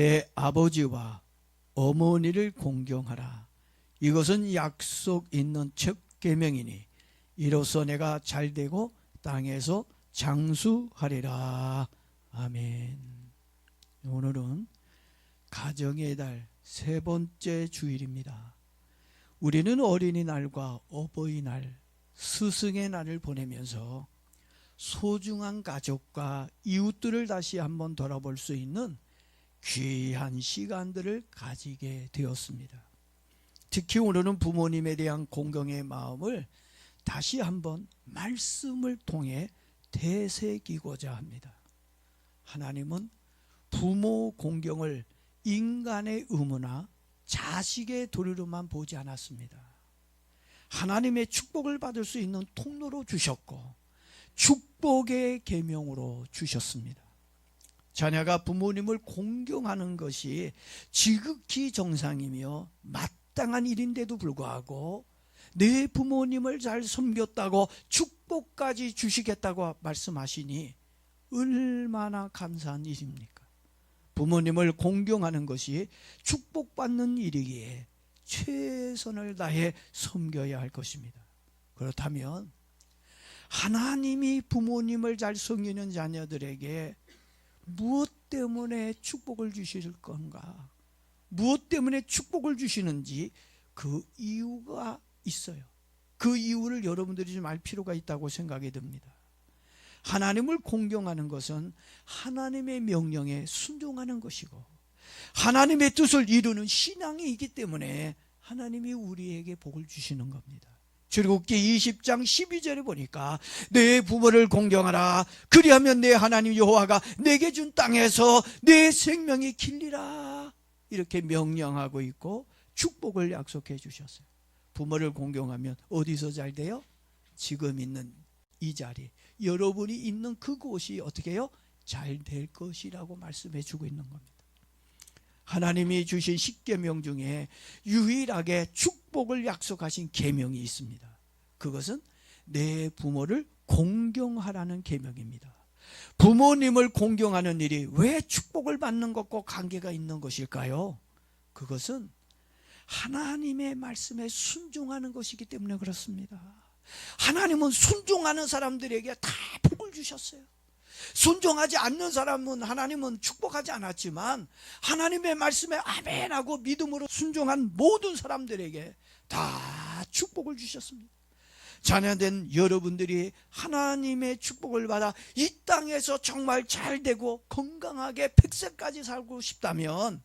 내 아버지와 어머니를 공경하라. 이것은 약속 있는 첫 계명이니 이로써 내가 잘되고 땅에서 장수하리라. 아멘. 오늘은 가정의 달 세 번째 주일입니다. 우리는 어린이날과 어버이날, 스승의 날을 보내면서 소중한 가족과 이웃들을 다시 한번 돌아볼 수 있는 귀한 시간들을 가지게 되었습니다. 특히 오늘은 부모님에 대한 공경의 마음을 다시 한번 말씀을 통해 되새기고자 합니다. 하나님은 부모 공경을 인간의 의무나 자식의 도리로만 보지 않았습니다. 하나님의 축복을 받을 수 있는 통로로 주셨고 축복의 계명으로 주셨습니다. 자녀가 부모님을 공경하는 것이 지극히 정상이며 마땅한 일인데도 불구하고 내 부모님을 잘 섬겼다고 축복까지 주시겠다고 말씀하시니 얼마나 감사한 일입니까? 부모님을 공경하는 것이 축복받는 일이기에 최선을 다해 섬겨야 할 것입니다. 그렇다면 하나님이 부모님을 잘 섬기는 자녀들에게 무엇 때문에 축복을 주실 건가? 무엇 때문에 축복을 주시는지 그 이유가 있어요. 그 이유를 여러분들이 좀 알 필요가 있다고 생각이 듭니다. 하나님을 공경하는 것은 하나님의 명령에 순종하는 것이고 하나님의 뜻을 이루는 신앙이기 때문에 하나님이 우리에게 복을 주시는 겁니다. 출애굽기 20장 12절에 보니까 내 부모를 공경하라. 그리하면 내 하나님 여호와가 내게 준 땅에서 내 생명이 길리라. 이렇게 명령하고 있고 축복을 약속해 주셨어요. 부모를 공경하면 어디서 잘 돼요? 지금 있는 이 자리, 여러분이 있는 그곳이 어떻게 해요? 잘 될 것이라고 말씀해 주고 있는 겁니다. 하나님이 주신 10계명 중에 유일하게 축복을 약속하신 계명이 있습니다. 그것은 내 부모를 공경하라는 계명입니다. 부모님을 공경하는 일이 왜 축복을 받는 것과 관계가 있는 것일까요? 그것은 하나님의 말씀에 순종하는 것이기 때문에 그렇습니다. 하나님은 순종하는 사람들에게 다 복을 주셨어요. 순종하지 않는 사람은 하나님은 축복하지 않았지만 하나님의 말씀에 아멘하고 믿음으로 순종한 모든 사람들에게 다 축복을 주셨습니다. 자녀된 여러분들이 하나님의 축복을 받아 이 땅에서 정말 잘되고 건강하게 100세까지 살고 싶다면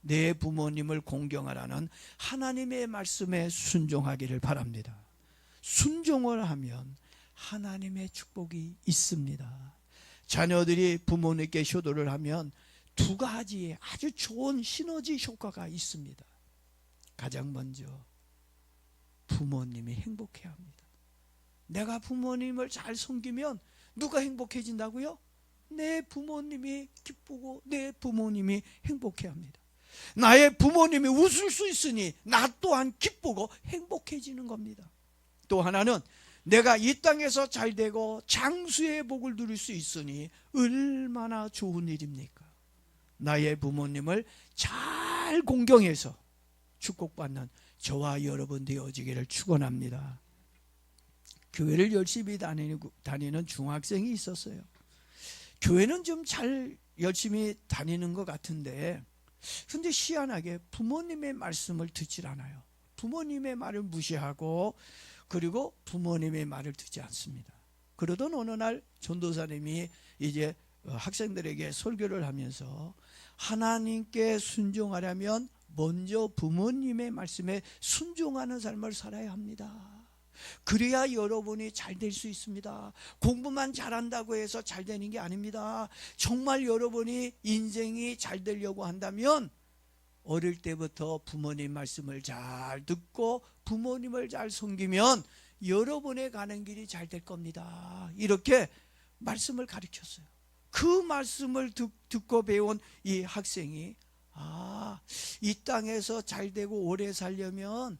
내 부모님을 공경하라는 하나님의 말씀에 순종하기를 바랍니다. 순종을 하면 하나님의 축복이 있습니다. 자녀들이 부모님께 효도를 하면 두 가지의 아주 좋은 시너지 효과가 있습니다. 가장 먼저 부모님이 행복해야 합니다. 내가 부모님을 잘 섬기면 누가 행복해진다고요? 내 부모님이 기쁘고 내 부모님이 행복해야 합니다. 나의 부모님이 웃을 수 있으니 나 또한 기쁘고 행복해지는 겁니다. 또 하나는 내가 이 땅에서 잘되고 장수의 복을 누릴 수 있으니 얼마나 좋은 일입니까? 나의 부모님을 잘 공경해서 축복받는 저와 여러분 되어지기를 축원합니다. 교회를 열심히 다니는 중학생이 있었어요. 교회는 좀 잘 열심히 다니는 것 같은데 근데 희한하게 부모님의 말씀을 듣질 않아요. 부모님의 말을 무시하고 그리고 부모님의 말을 듣지 않습니다. 그러던 어느 날 전도사님이 이제 학생들에게 설교를 하면서 하나님께 순종하려면 먼저 부모님의 말씀에 순종하는 삶을 살아야 합니다. 그래야 여러분이 잘 될 수 있습니다. 공부만 잘한다고 해서 잘 되는 게 아닙니다. 정말 여러분이 인생이 잘 되려고 한다면 어릴 때부터 부모님 말씀을 잘 듣고 부모님을 잘 섬기면 여러분의 가는 길이 잘 될 겁니다. 이렇게 말씀을 가르쳤어요. 그 말씀을 듣고 배운 이 학생이 이 땅에서 잘 되고 오래 살려면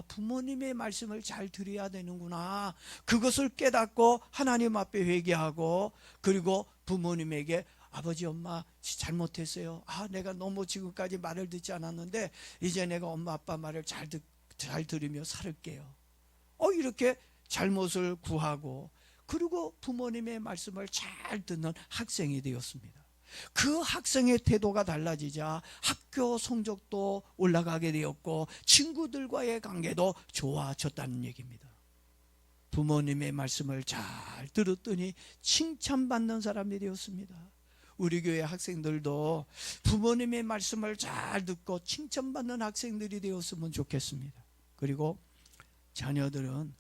부모님의 말씀을 잘 들어야 되는구나. 그것을 깨닫고 하나님 앞에 회개하고 그리고 부모님에게 아버지 엄마 잘못했어요. 내가 너무 지금까지 말을 듣지 않았는데 이제 내가 엄마 아빠 말을 잘 들으며 살을게요. 이렇게 잘못을 구하고 그리고 부모님의 말씀을 잘 듣는 학생이 되었습니다. 그 학생의 태도가 달라지자 학교 성적도 올라가게 되었고 친구들과의 관계도 좋아졌다는 얘기입니다. 부모님의 말씀을 잘 들었더니 칭찬받는 사람이 되었습니다. 우리 교회 학생들도 부모님의 말씀을 잘 듣고 칭찬받는 학생들이 되었으면 좋겠습니다. 그리고 자녀들은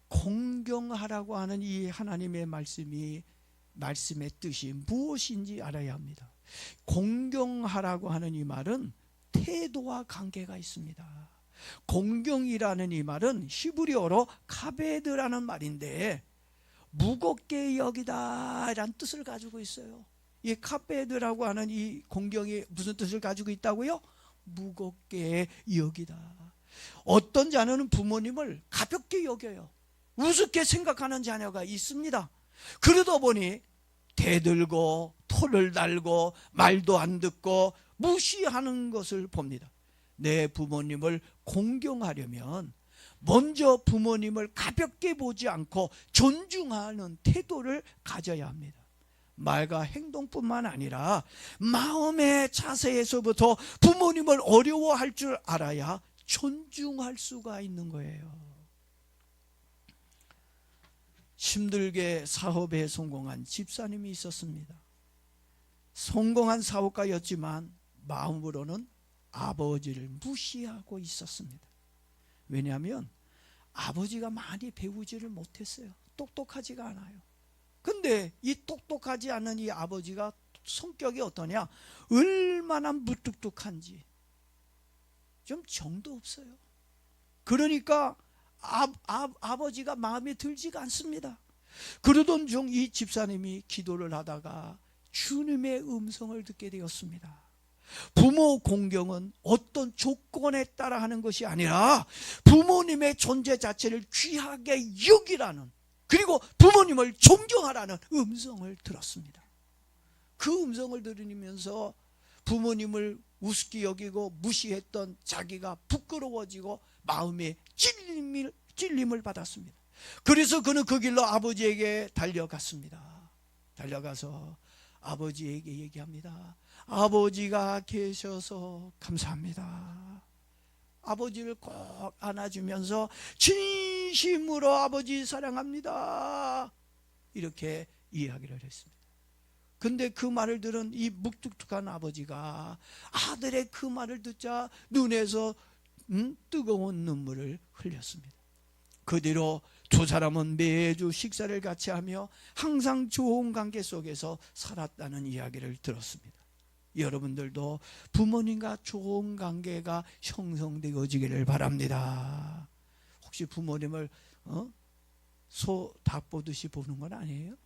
공경하라고 하는 이 하나님의 말씀의 뜻이 무엇인지 알아야 합니다. 공경하라고 하는 이 말은 태도와 관계가 있습니다. 공경이라는 이 말은 히브리어로 카베드라는 말인데 무겁게 여기다 라는 뜻을 가지고 있어요. 이 카베드라고 하는 이 공경이 무슨 뜻을 가지고 있다고요? 무겁게 여기다. 어떤 자녀는 부모님을 가볍게 여겨요. 우습게 생각하는 자녀가 있습니다. 그러다 보니 대들고 토를 달고 말도 안 듣고 무시하는 것을 봅니다. 내 부모님을 공경하려면 먼저 부모님을 가볍게 보지 않고 존중하는 태도를 가져야 합니다. 말과 행동뿐만 아니라 마음의 자세에서부터 부모님을 어려워할 줄 알아야 존중할 수가 있는 거예요. 힘들게 사업에 성공한 집사님이 있었습니다. 성공한 사업가였지만 마음으로는 아버지를 무시하고 있었습니다. 왜냐하면 아버지가 많이 배우지를 못했어요. 똑똑하지가 않아요. 근데 이 똑똑하지 않은 이 아버지가 성격이 어떠냐? 얼마나 무뚝뚝한지 좀 정도 없어요. 그러니까 아버지가 마음에 들지가 않습니다. 그러던 중 이 집사님이 기도를 하다가 주님의 음성을 듣게 되었습니다. 부모 공경은 어떤 조건에 따라 하는 것이 아니라 부모님의 존재 자체를 귀하게 여기라는, 그리고 부모님을 존경하라는 음성을 들었습니다. 그 음성을 들으면서 부모님을 우습게 여기고 무시했던 자기가 부끄러워지고 마음에 찔림을 받았습니다. 그래서 그는 그 길로 아버지에게 달려갔습니다. 달려가서 아버지에게 얘기합니다. 아버지가 계셔서 감사합니다. 아버지를 꼭 안아주면서 진심으로 아버지 사랑합니다, 이렇게 이야기를 했습니다. 근데 그 말을 들은 이 묵뚝뚝한 아버지가 아들의 그 말을 듣자 눈에서 뜨거운 눈물을 흘렸습니다. 그 뒤로 두 사람은 매주 식사를 같이 하며 항상 좋은 관계 속에서 살았다는 이야기를 들었습니다. 여러분들도 부모님과 좋은 관계가 형성되어지기를 바랍니다. 혹시 부모님을 소 닭 보듯이 보는 건 아니에요?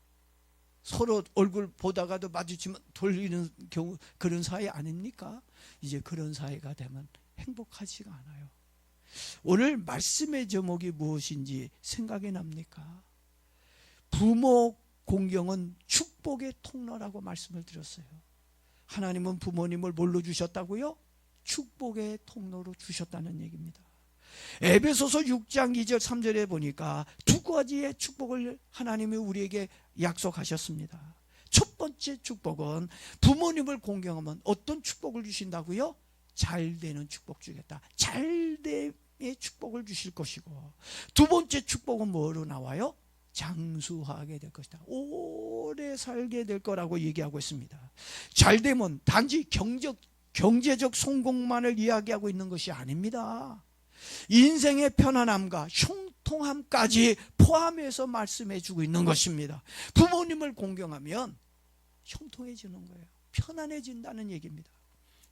서로 얼굴 보다가도 마주치면 돌리는 경우, 그런 사이 아닙니까? 이제 그런 사이가 되면 행복하지가 않아요. 오늘 말씀의 제목이 무엇인지 생각이 납니까? 부모 공경은 축복의 통로라고 말씀을 드렸어요. 하나님은 부모님을 뭘로 주셨다고요? 축복의 통로로 주셨다는 얘기입니다. 에베소서 6장 2절 3절에 보니까 두 가지의 축복을 하나님이 우리에게 약속하셨습니다. 첫 번째 축복은 부모님을 공경하면 어떤 축복을 주신다고요? 잘되는 축복 주겠다. 잘됨의 축복을 주실 것이고, 두 번째 축복은 뭐로 나와요? 장수하게 될 것이다. 오래 살게 될 거라고 얘기하고 있습니다. 잘되면 단지 경제적 성공만을 이야기하고 있는 것이 아닙니다. 인생의 편안함과 형통함까지 포함해서 말씀해 주고 있는 것입니다. 부모님을 공경하면 형통해지는 거예요. 편안해진다는 얘기입니다.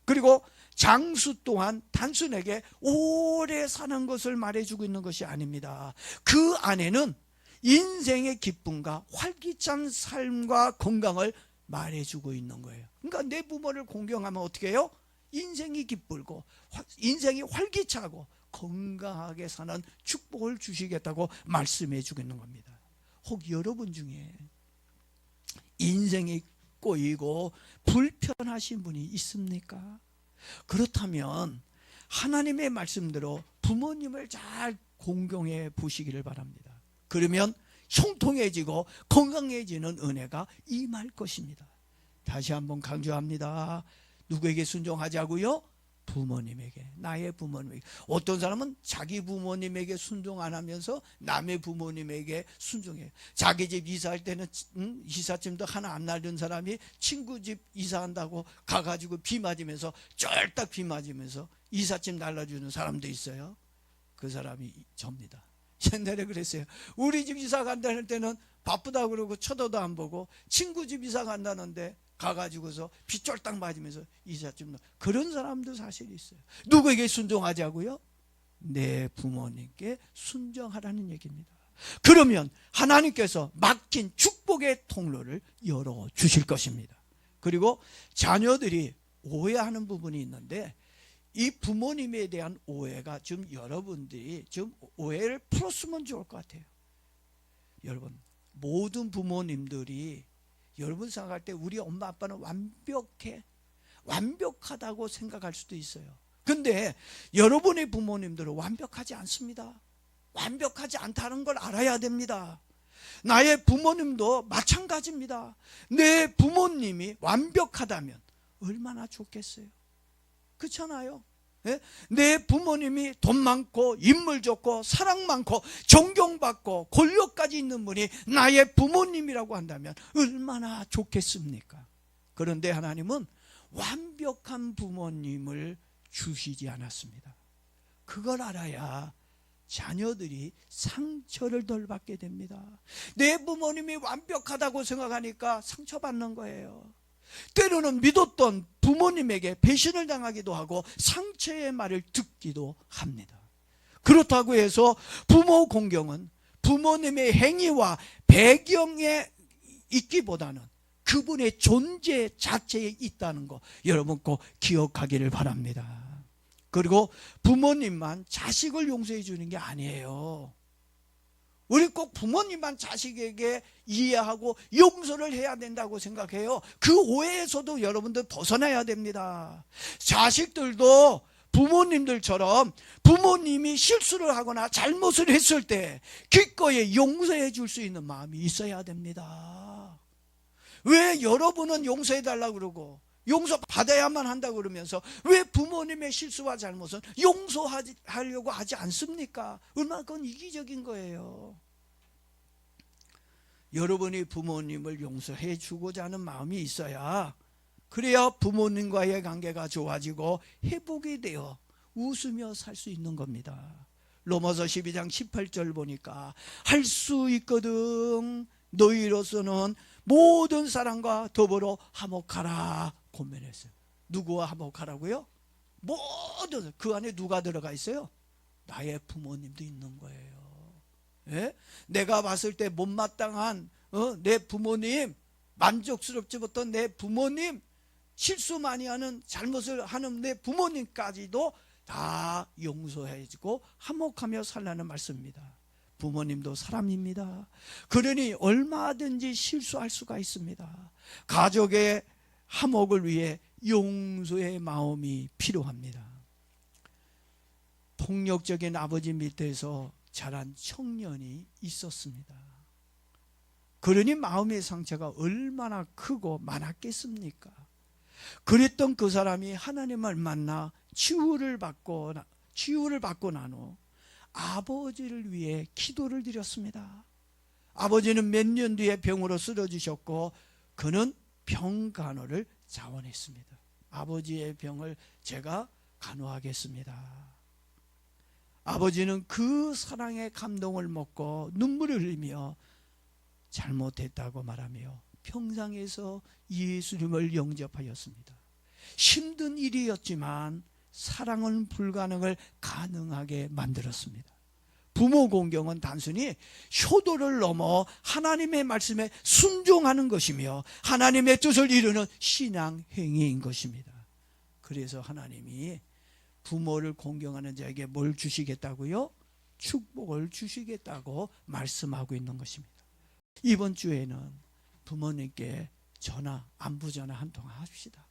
그리고 장수 또한 단순하게 오래 사는 것을 말해주고 있는 것이 아닙니다. 그 안에는 인생의 기쁨과 활기찬 삶과 건강을 말해주고 있는 거예요. 그러니까 내 부모를 공경하면 어떻게 해요? 인생이 기쁘고 인생이 활기차고 건강하게 사는 축복을 주시겠다고 말씀해 주고 있는 겁니다. 혹 여러분 중에 인생이 꼬이고 불편하신 분이 있습니까? 그렇다면 하나님의 말씀대로 부모님을 잘 공경해 보시기를 바랍니다. 그러면 형통해지고 건강해지는 은혜가 임할 것입니다. 다시 한번 강조합니다. 누구에게 순종하자고요? 부모님에게, 나의 부모님에게. 어떤 사람은 자기 부모님에게 순종 안 하면서 남의 부모님에게 순종해요. 자기 집 이사할 때는 이삿짐도 하나 안 나른 사람이 친구 집 이사한다고 가가지고 비 맞으면서 쫄딱 비 맞으면서 이삿짐 날라주는 사람도 있어요. 그 사람이 접니다. 옛날에 그랬어요. 우리 집 이사 간다는 때는 바쁘다 그러고 쳐다도 안 보고 친구 집 이사 간다는데 가가지고서 비 쫄딱 맞으면서 이삿짐, 그런 사람도 사실 있어요. 누구에게 순종하자고요? 내 부모님께 순종하라는 얘기입니다. 그러면 하나님께서 막힌 축복의 통로를 열어주실 것입니다. 그리고 자녀들이 오해하는 부분이 있는데, 이 부모님에 대한 오해가 좀 여러분들이 좀 오해를 풀었으면 좋을 것 같아요. 여러분, 모든 부모님들이 여러분 생각할 때 우리 엄마 아빠는 완벽하다고 생각할 수도 있어요. 근데 여러분의 부모님들은 완벽하지 않습니다. 완벽하지 않다는 걸 알아야 됩니다. 나의 부모님도 마찬가지입니다. 내 부모님이 완벽하다면 얼마나 좋겠어요. 그렇잖아요. 예? 내 부모님이 돈 많고 인물 좋고 사랑 많고 존경받고 권력까지 있는 분이 나의 부모님이라고 한다면 얼마나 좋겠습니까? 그런데 하나님은 완벽한 부모님을 주시지 않았습니다. 그걸 알아야 자녀들이 상처를 덜 받게 됩니다. 내 부모님이 완벽하다고 생각하니까 상처받는 거예요. 때로는 믿었던 부모님에게 배신을 당하기도 하고 상처의 말을 듣기도 합니다. 그렇다고 해서 부모 공경은 부모님의 행위와 배경에 있기보다는 그분의 존재 자체에 있다는 거 여러분 꼭 기억하기를 바랍니다. 그리고 부모님만 자식을 용서해 주는 게 아니에요. 우리 꼭 부모님만 자식에게 이해하고 용서를 해야 된다고 생각해요. 그 오해에서도 여러분들 벗어나야 됩니다. 자식들도 부모님들처럼 부모님이 실수를 하거나 잘못을 했을 때 기꺼이 용서해 줄 수 있는 마음이 있어야 됩니다. 왜 여러분은 용서해 달라고 그러고 용서받아야만 한다고 그러면서 왜 부모님의 실수와 잘못은 용서하려고 하지 않습니까? 얼마나 그건 이기적인 거예요. 여러분이 부모님을 용서해 주고자 하는 마음이 있어야, 그래야 부모님과의 관계가 좋아지고 회복이 되어 웃으며 살 수 있는 겁니다. 로마서 12장 18절 보니까 할 수 있거든 너희로서는 모든 사람과 더불어 화목하라 권면했어요. 누구와 화목하라고요? 모든, 그 안에 누가 들어가 있어요? 나의 부모님도 있는 거예요. 예? 내가 봤을 때 못마땅한 내 부모님, 만족스럽지 못한 내 부모님, 실수 많이 하는 잘못을 하는 내 부모님까지도 다 용서해주고 화목하며 살라는 말씀입니다. 부모님도 사람입니다. 그러니 얼마든지 실수할 수가 있습니다. 가족의 화목을 위해 용서의 마음이 필요합니다. 폭력적인 아버지 밑에서 자란 청년이 있었습니다. 그러니 마음의 상처가 얼마나 크고 많았겠습니까? 그랬던 그 사람이 하나님을 만나 치유를 받고 난 후 아버지를 위해 기도를 드렸습니다. 아버지는 몇 년 뒤에 병으로 쓰러지셨고 그는 병 간호를 자원했습니다. 아버지의 병을 제가 간호하겠습니다. 아버지는 그 사랑의 감동을 먹고 눈물을 흘리며 잘못했다고 말하며 평상에서 예수님을 영접하였습니다. 힘든 일이었지만 사랑은 불가능을 가능하게 만들었습니다. 부모 공경은 단순히 효도를 넘어 하나님의 말씀에 순종하는 것이며 하나님의 뜻을 이루는 신앙 행위인 것입니다. 그래서 하나님이 부모를 공경하는 자에게 뭘 주시겠다고요? 축복을 주시겠다고 말씀하고 있는 것입니다. 이번 주에는 부모님께 전화, 안부 전화 한 통화 합시다.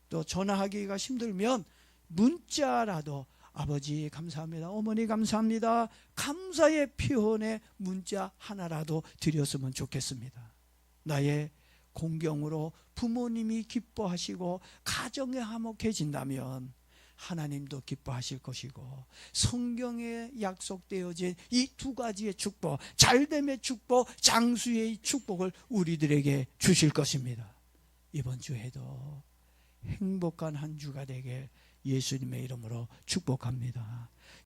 또 전화하기가 힘들면 문자라도 아버지 감사합니다, 어머니 감사합니다, 감사의 표현의 문자 하나라도 드렸으면 좋겠습니다. 나의 공경으로 부모님이 기뻐하시고 가정이 화목해진다면 하나님도 기뻐하실 것이고, 성경에 약속되어진 이 두 가지의 축복, 잘됨의 축복, 장수의 축복을 우리들에게 주실 것입니다. 이번 주에도 행복한 한 주가 되게 예수님의 이름으로 축복합니다.